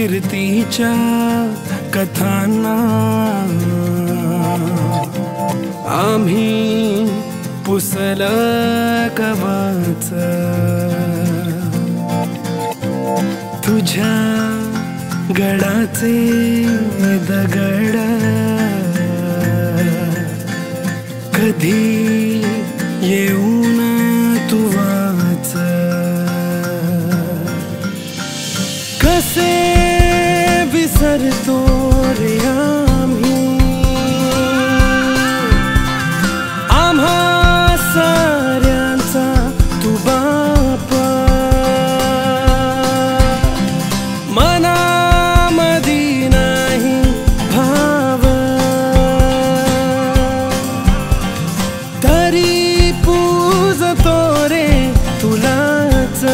कीर्तीच्या कथांना आम्ही पुसलं कवच तुझ्या गडाचे दगड कधी येऊन तू वाच कसे विसरतो रे आम्ही आम्हा साऱ्यांचा तू बाप मनामधी नाही भाव तरी पूजतो रे तुलाच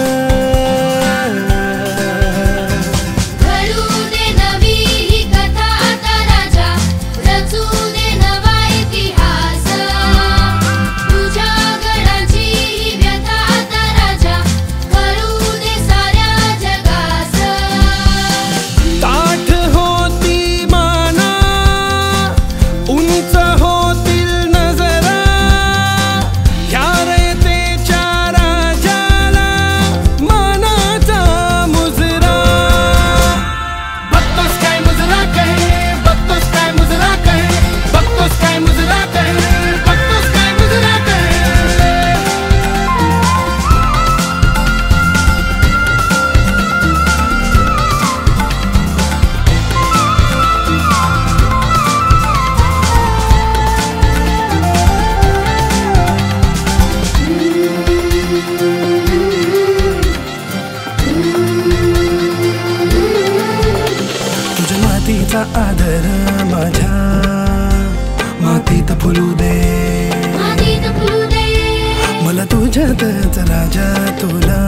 मातीचा आदर माझ्या मातीत फुलू दे मला तुझ्यातच राजा तुला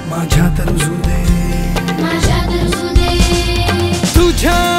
माझ्यात रुजू दे तुझ्या